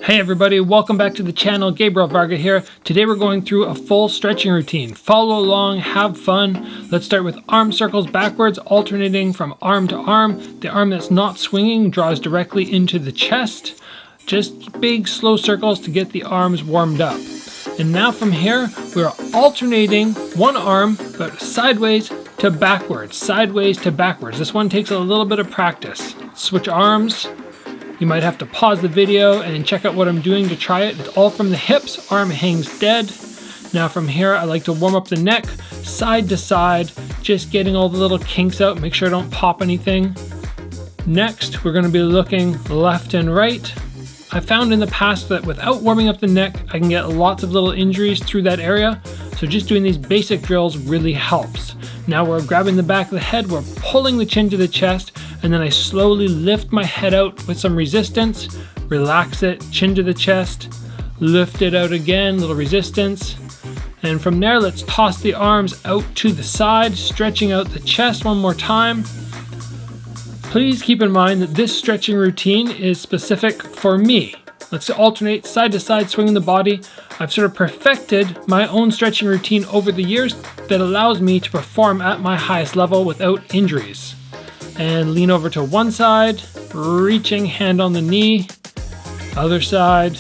Hey everybody, welcome back to the channel. Gabriel Varga here. Today we're going through a full stretching routine. Follow along, have fun. Let's start with arm circles backwards, alternating from arm to arm. The arm that's not swinging draws directly into the chest. Just big slow circles to get the arms warmed up. And now from here, we're alternating one arm, but sideways to backwards, sideways to backwards. This one takes a little bit of practice. Switch arms. You might have to pause the video and check out what I'm doing to try it. It's all from the hips, arm hangs dead. Now from here, I like to warm up the neck, side to side, just getting all the little kinks out, make sure I don't pop anything. Next, we're gonna be looking left and right. I found in the past that without warming up the neck, I can get lots of little injuries through that area. So just doing these basic drills really helps. Now we're grabbing the back of the head, we're pulling the chin to the chest, and then I slowly lift my head out with some resistance, relax it, chin to the chest, lift it out again, little resistance. And from there, let's toss the arms out to the side, stretching out the chest one more time. Please keep in mind that this stretching routine is specific for me. Let's alternate side to side, swinging the body. I've sort of perfected my own stretching routine over the years that allows me to perform at my highest level without injuries. And lean over to one side, reaching, hand on the knee, other side.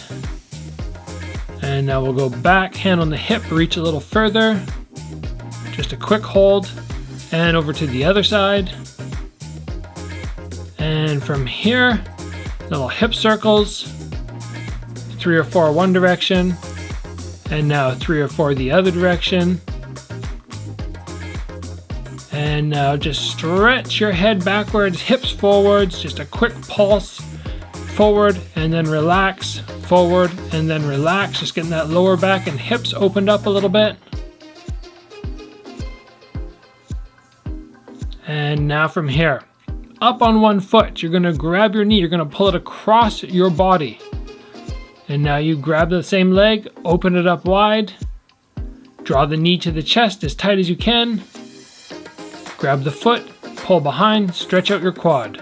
And now we'll go back, hand on the hip, reach a little further. Just a quick hold, and over to the other side. And from here, little hip circles, 3 or 4 one direction, and now 3 or 4 the other direction. And now just stretch your head backwards, hips forwards, just a quick pulse, forward and then relax, forward and then relax, just getting that lower back and hips opened up a little bit. And now from here, up on one foot, you're gonna grab your knee, you're gonna pull it across your body. And now you grab the same leg, open it up wide, draw the knee to the chest as tight as you can, grab the foot, pull behind, stretch out your quad.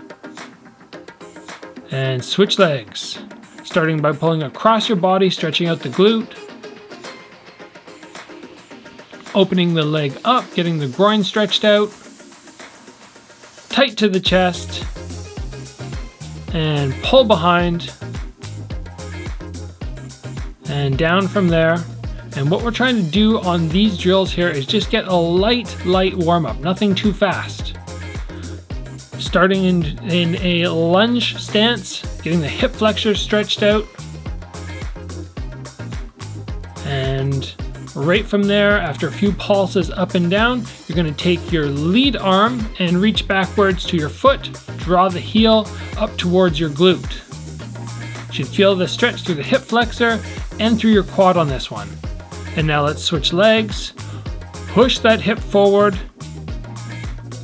And switch legs, starting by pulling across your body, stretching out the glute, opening the leg up, getting the groin stretched out, tight to the chest, and pull behind, and down from there. And what we're trying to do on these drills here is just get a light warm up, nothing too fast. Starting in a lunge stance, getting the hip flexors stretched out. And right from there, after a few pulses up and down, you're gonna take your lead arm and reach backwards to your foot, draw the heel up towards your glute. You should feel the stretch through the hip flexor and through your quad on this one. And now let's switch legs, push that hip forward.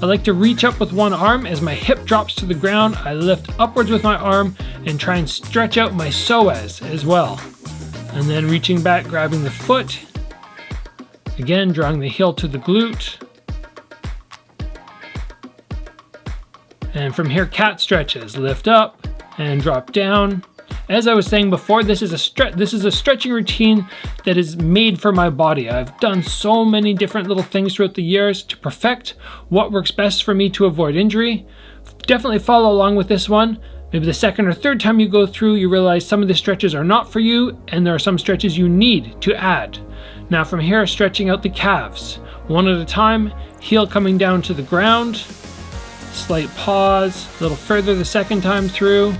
I like to reach up with one arm. As my hip drops to the ground, I lift upwards with my arm and try and stretch out my psoas as well. And then reaching back, grabbing the foot. Again, drawing the heel to the glute. And from here, cat stretches. Lift up and drop down. As I was saying before, this is a stretching routine that is made for my body. I've done so many different little things throughout the years to perfect what works best for me to avoid injury. Definitely follow along with this one. Maybe the second or third time you go through, you realize some of the stretches are not for you, and there are some stretches you need to add. Now from here, stretching out the calves. One at a time, heel coming down to the ground. Slight pause, a little further the second time through.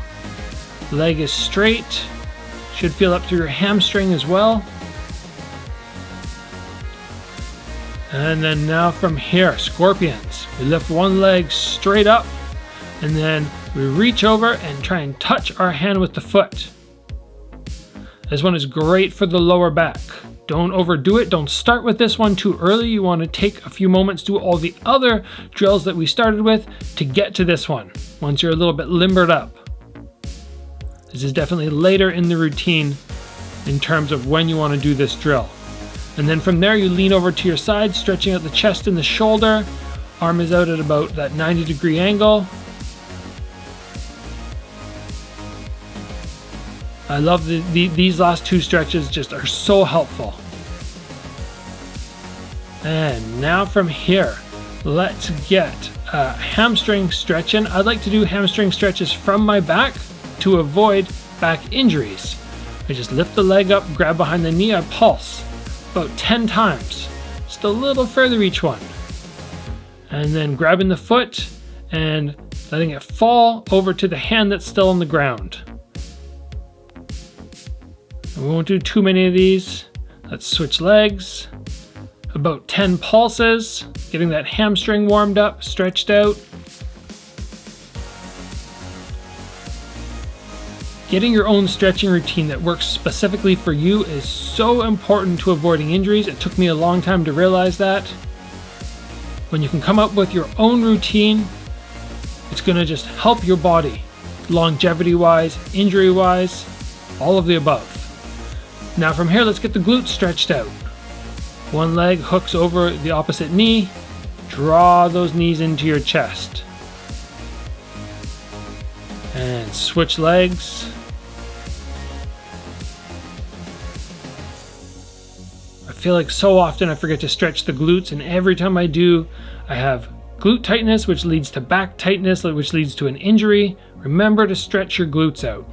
Leg is straight, should feel up through your hamstring as well. And then now from here, scorpions. We lift one leg straight up, and then we reach over and try and touch our hand with the foot. This one is great for the lower back. Don't overdo it. Don't start with this one too early. You want to take a few moments, do all the other drills that we started with to get to this one, once you're a little bit limbered up. This is definitely later in the routine in terms of when you want to do this drill. And then from there, you lean over to your side, stretching out the chest and the shoulder. Arm is out at about that 90-degree angle. I love these last two stretches, just are so helpful. And now from here, let's get hamstring stretching. I'd like to do hamstring stretches from my back to avoid back injuries. I just lift the leg up, grab behind the knee, I pulse about 10 times, just a little further each one. And then grabbing the foot and letting it fall over to the hand that's still on the ground. And we won't do too many of these. Let's switch legs. About 10 pulses, getting that hamstring warmed up, stretched out. Getting your own stretching routine that works specifically for you is so important to avoiding injuries. It took me a long time to realize that. When you can come up with your own routine, it's going to just help your body, longevity-wise, injury-wise, all of the above. Now from here, let's get the glutes stretched out. One leg hooks over the opposite knee. Draw those knees into your chest. And switch legs. I feel like so often I forget to stretch the glutes, and every time I do, I have glute tightness, which leads to back tightness, which leads to an injury. Remember to stretch your glutes out.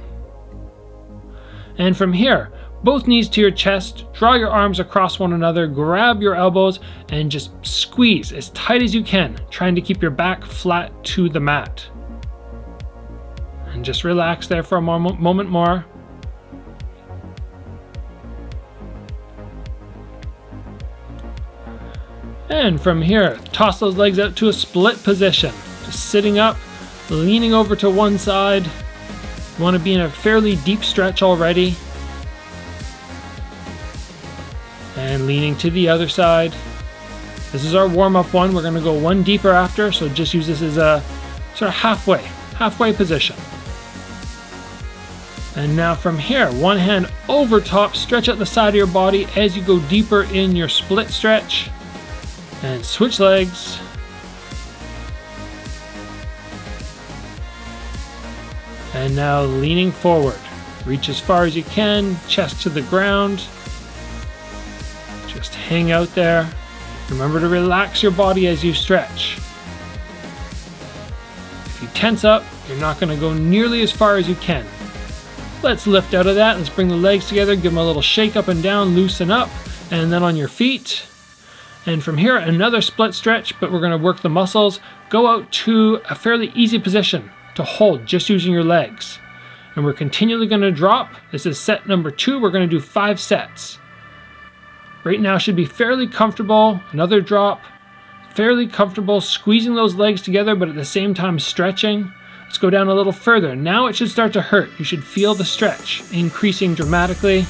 And from here, both knees to your chest, draw your arms across one another, grab your elbows, and just squeeze as tight as you can, trying to keep your back flat to the mat. And just relax there for a moment more. And from here, toss those legs out to a split position. Just sitting up, leaning over to one side. You want to be in a fairly deep stretch already. And leaning to the other side. This is our warm-up one. We're going to go one deeper after, so just use this as a sort of halfway position. And now from here, one hand over top, stretch out the side of your body as you go deeper in your split stretch. And switch legs. And now leaning forward. Reach as far as you can, chest to the ground. Just hang out there. Remember to relax your body as you stretch. If you tense up, you're not going to go nearly as far as you can. Let's lift out of that. Let's bring the legs together, give them a little shake up and down, loosen up, and then on your feet. And from here, another split stretch, but we're going to work the muscles. Go out to a fairly easy position to hold just using your legs. And we're continually going to drop. This is set number 2. We're going to do 5 sets. Right now should be fairly comfortable. Another drop. Fairly comfortable, squeezing those legs together, but at the same time stretching. Let's go down a little further. Now it should start to hurt. You should feel the stretch increasing dramatically.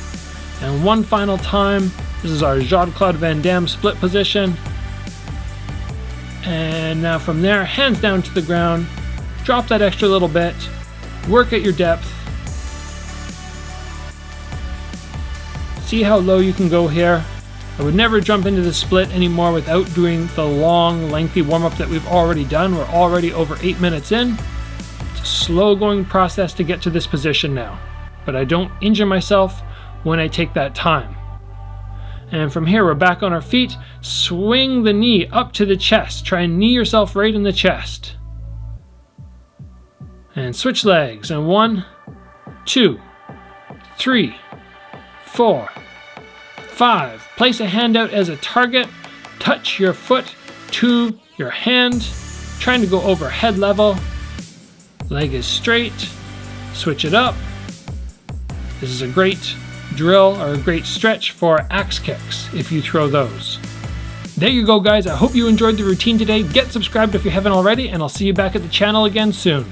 And one final time. This is our Jean-Claude Van Damme split position. And now from there, hands down to the ground. Drop that extra little bit. Work at your depth. See how low you can go here. I would never jump into the split anymore without doing the long, lengthy warm-up that we've already done. We're already over 8 minutes in. It's a slow-going process to get to this position now. But I don't injure myself when I take that time. And from here, we're back on our feet. Swing the knee up to the chest. Try and knee yourself right in the chest. And switch legs. And 1, 2, 3, 4, 5. Place a hand out as a target. Touch your foot to your hand. Trying to go over head level. Leg is straight. Switch it up. This is a great drill or a great stretch for axe kicks if you throw those. There you go, guys. I hope you enjoyed the routine today. Get subscribed if you haven't already, and I'll see you back at the channel again soon.